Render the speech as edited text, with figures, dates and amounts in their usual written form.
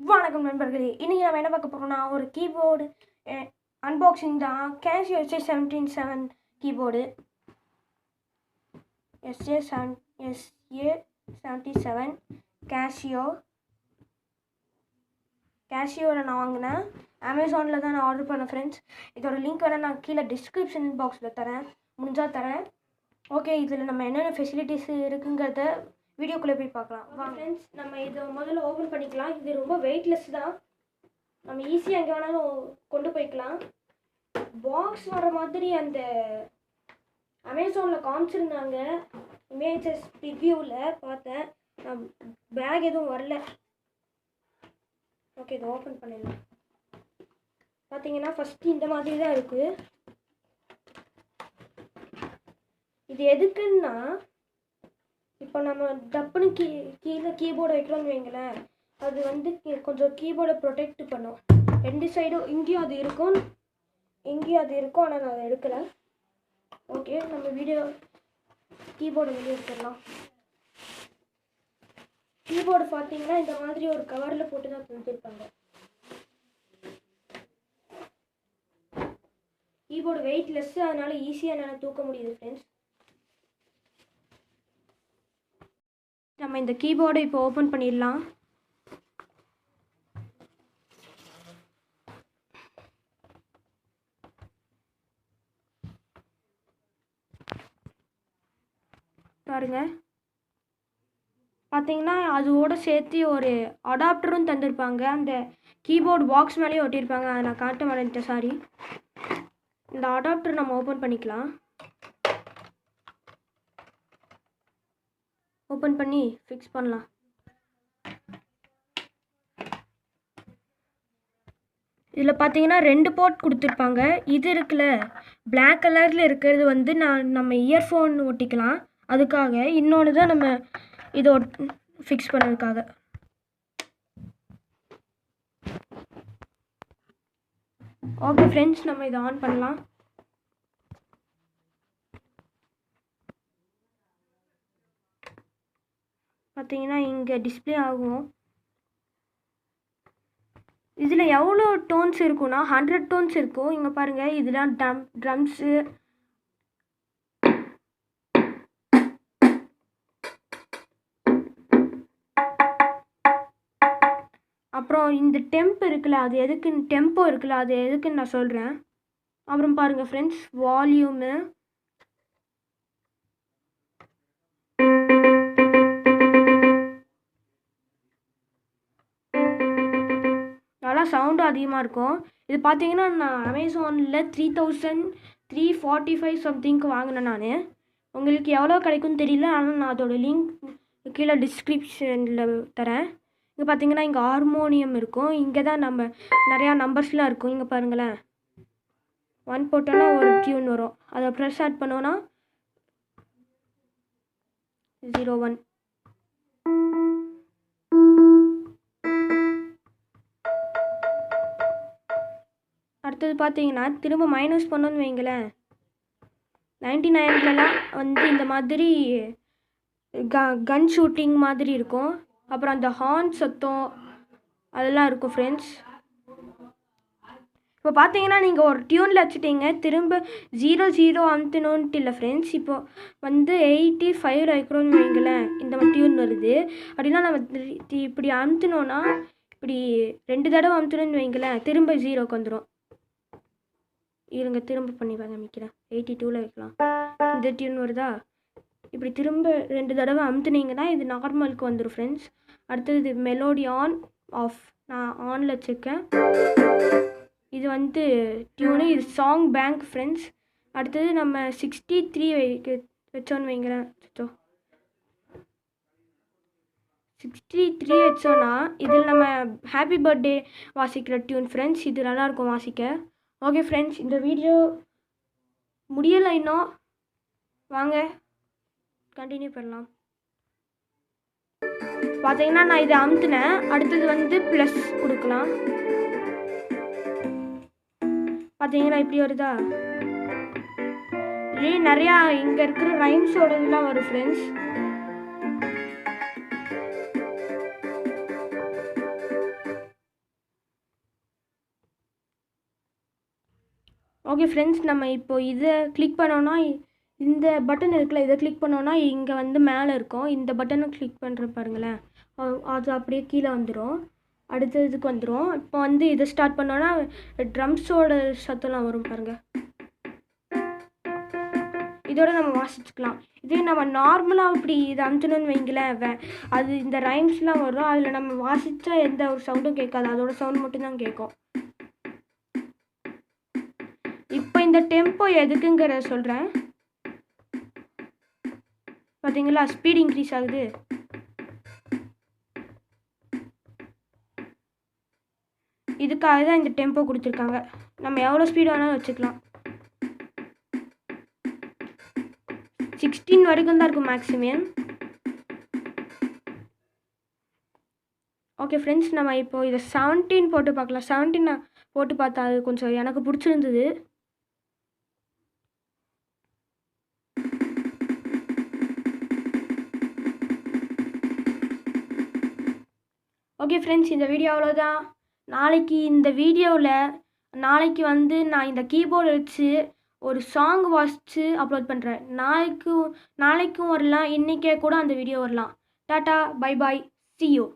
வணக்கம் நண்பர்களே. இன்னைக்கு நம்ம என்ன பார்க்க போறோம்னா ஒரு கீபோர்டு அன்பாக்சிங் தான். கேஷியோ SA177 கீபோர்டு SA77 கேஷியோவில் நான் வாங்கினேன். அமேசானில் தான் நான் ஆர்டர் பண்ணேன் ஃப்ரெண்ட்ஸ். இதோட லிங்க் வேணால் நான் கீழே டிஸ்கிரிப்ஷன் பாக்ஸில் தரேன், முடிஞ்சால் தரேன். ஓகே, இதில் நம்ம என்னென்ன ஃபெசிலிட்டிஸ் இருக்குங்கிறத வீடியோக்குள்ளே போய் பார்க்கலாம். வா ஃப்ரெண்ட்ஸ், நம்ம இதை முதல்ல ஓப்பன் பண்ணிக்கலாம். இது ரொம்ப வெயிட்லெஸ் தான், நம்ம ஈஸியாக எங்கே வேணாலும் கொண்டு போய்க்கலாம். பாக்ஸ் வர மாதிரி அந்த அமேசானில் காமிச்சிருந்தாங்க, இமேஜஸ் ரிவ்யூவில் பார்த்தேன். பேக் எதுவும் வரல. ஓகே, இதை ஓப்பன் பண்ணிடலாம். பார்த்தீங்கன்னா ஃபஸ்ட்டு இந்த மாதிரி தான் இருக்குது. இது எதுக்குன்னா, இப்போ நம்ம டப்புன்னு கீழே கீபோர்டை வைக்கிறோம்னு வைங்களேன், அது வந்து கொஞ்சம் கீபோர்டை ப்ரொடெக்ட் பண்ணும். ரெண்டு சைடும் இங்கேயும் அது இருக்கும், ஆனால் நான் அதை எடுக்கலை. ஓகே, நம்ம கீபோர்டை வெளியே எடுத்துடலாம். கீபோர்டு பார்த்தீங்கன்னா இந்த மாதிரி ஒரு கவரில் போட்டு தான் தந்துருப்பாங்க. கீபோர்டு வெயிட்லெஸ், அதனால ஈஸியாக என்னால் தூக்க முடியுது ஃப்ரெண்ட்ஸ். நம்ம இந்த கீபோர்டை இப்போ ஓப்பன் பண்ணிடலாம். பாருங்க, பார்த்தீங்கன்னா அதோட சேர்த்து ஒரு அடாப்டரும் தந்திருப்பாங்க. அந்த கீபோர்டு பாக்ஸ் மேலேயே ஒட்டியிருப்பாங்க. அதை நான் காட்ட மாட்டேன், சாரி. இந்த அடாப்டர் நம்ம ஓப்பன் பண்ணிக்கலாம். ஓப்பன் பண்ணி ஃபிக்ஸ் பண்ணலாம். இதில் பார்த்தீங்கன்னா 2 போர்ட் கொடுத்துருப்பாங்க. இது இருக்குல்ல, பிளாக் கலரில் இருக்கிறது வந்து நம்ம இயர்ஃபோன் ஒட்டிக்கலாம், அதுக்காக. இன்னொன்று தான் நம்ம இதை ஃபிக்ஸ் பண்ணுறதுக்காக. ஓகே ஃப்ரெண்ட்ஸ், நம்ம இதை ஆன் பண்ணலாம். பார்த்தீங்கன்னா இங்கே டிஸ்பிளே ஆகும். இதில் எவ்வளோ டோன்ஸ் இருக்குன்னா 100 டோன்ஸ் இருக்கும். இங்கே பாருங்கள், இதெல்லாம் ட்ரம்ஸு, அப்புறம் இந்த டெம்போ இருக்குல்ல, அது எதுக்குன்னு நான் சொல்கிறேன். அப்புறம் பாருங்கள் ஃப்ரெண்ட்ஸ், வால்யூமு, நல்லா சவுண்டு அதிகமாக இருக்கும். இது பார்த்தீங்கன்னா நான் அமேசானில் 3345 சம்திங்க்கு வாங்கினேன் நான். உங்களுக்கு எவ்வளோ கிடைக்கும்னு தெரியல, ஆனால் நான் அதோடய லிங்க் கீழே டிஸ்கிரிப்ஷனில் தரேன். இங்கே பார்த்தீங்கன்னா இங்கே ஹார்மோனியம் இருக்கும். இங்கே தான் நம்ம நிறையா நம்பர்ஸ்லாம் இருக்கும். இங்கே பாருங்களேன், 1 போட்டோன்னா ஒரு டியூன் வரும். அதை ப்ரெஸ் ஆட் பண்ணோன்னா 01. அடுத்தது பார்த்தீங்கன்னா திரும்ப மைனஸ் பண்ணோன்னு வைங்களேன், 99லலாம் வந்து இந்த மாதிரி கன் ஷூட்டிங் மாதிரி இருக்கும். அப்புறம் அந்த ஹார்ன் சத்தம் அதெல்லாம் இருக்கும் ஃப்ரெண்ட்ஸ். இப்போ பார்த்தீங்கன்னா நீங்கள் ஒரு டியூனில் வச்சுட்டீங்க, திரும்ப 00 அமுத்தணுன்ட்டு இல்லை ஃப்ரெண்ட்ஸ். இப்போ வந்து 85 வைக்கிறோன்னு வைங்களேன், இந்த மாதிரி டியூன் வருது அப்படின்னா நம்ம இப்படி அமுத்தினோன்னா, இப்படி 2 தடவை அமுத்தணுன்னு வைங்களேன், திரும்ப 0க்கு வந்துடும். இருங்க, திரும்ப பண்ணி காமிக்கிறேன். 82ல் வைக்கலாம். இந்த டியூன் வருதா, இப்படி திரும்ப 2 தடவை அமுத்துனீங்கன்னா இது நார்மலுக்கு வந்துடும் ஃப்ரெண்ட்ஸ். அடுத்தது இது மெலோடி ஆன் ஆஃப், நான் ஆனில் வச்சுருக்கேன். இது வந்து டியூனு, இது சாங் பேங்க் ஃப்ரெண்ட்ஸ். அடுத்தது நம்ம 63 வச்சோன்னு வைங்களேன், 63 வச்சோன்னா இதில் நம்ம ஹாப்பி பர்த்டே வாசிக்கிற டியூன் ஃப்ரெண்ட்ஸ். இது நல்லாயிருக்கும் வாசிக்க. ஓகே ஃப்ரெண்ட்ஸ், இந்த வீடியோ முடியலை இன்னும், வாங்க கண்டினியூ பண்ணலாம். பார்த்தீங்கன்னா நான் இதை அமுத்துனேன். அடுத்தது வந்து ப்ளஸ் கொடுக்கலாம். பார்த்தீங்கன்னா இப்படி வருதா, இதே நிறையா இங்கே இருக்கிற ரைம்ஸோட இதெல்லாம் வரும் ஃப்ரெண்ட்ஸ். ஓகே ஃப்ரெண்ட்ஸ், நம்ம இப்போ இதை கிளிக் பண்ணோன்னா இந்த பட்டன் இருக்குல்ல, இதை கிளிக் பண்ணோன்னா இங்கே வந்து மேலே இருக்கும். இந்த பட்டனை கிளிக் பண்ணுற பாருங்களேன், அது அப்படியே கீழே வந்துடும். அடுத்த இதுக்கு வந்துடும். இப்போ வந்து இதை ஸ்டார்ட் பண்ணோன்னா ட்ரம்ஸோட சத்தம்லாம் வரும் பாருங்கள். இதோட நம்ம வாசிச்சுக்கலாம். இதே நம்ம நார்மலாக இப்படி இதை அமுத்தணும்னு வைங்களேன், அது இந்த ரைம்ஸ்லாம் வரும். அதில் நம்ம வாசித்தா எந்த ஒரு சவுண்டும் கேட்காது, அதோட சவுண்ட் மட்டும்தான் கேட்கும். இப்போ இந்த டெம்போ எதுக்குங்கிறத சொல்கிறேன். பார்த்தீங்களா, ஸ்பீட் இன்க்ரீஸ் ஆகுது. இதுக்காக தான் இந்த டெம்போ கொடுத்துருக்காங்க. நம்ம எவ்வளோ ஸ்பீட் வேணாலும் வச்சுக்கலாம். 16 வரைக்கும் தான் இருக்கும் மேக்ஸிமம். ஓகே ஃப்ரெண்ட்ஸ், நம்ம இப்போ இதை 17 போட்டு பார்க்கலாம். 17 போட்டு பார்த்தா அது கொஞ்சம் எனக்கு பிடிச்சிருந்தது. ஓகே ஃப்ரெண்ட்ஸ், இந்த வீடியோ அவ்வளோதான். நாளைக்கு வந்து நான் இந்த கீபோர்டு வச்சு ஒரு சாங் வாசித்து அப்லோட் பண்ணுறேன். நாளைக்கும் வரலாம், இன்றைக்கே கூட அந்த வீடியோ வரலாம். Tata, bye bye, see you.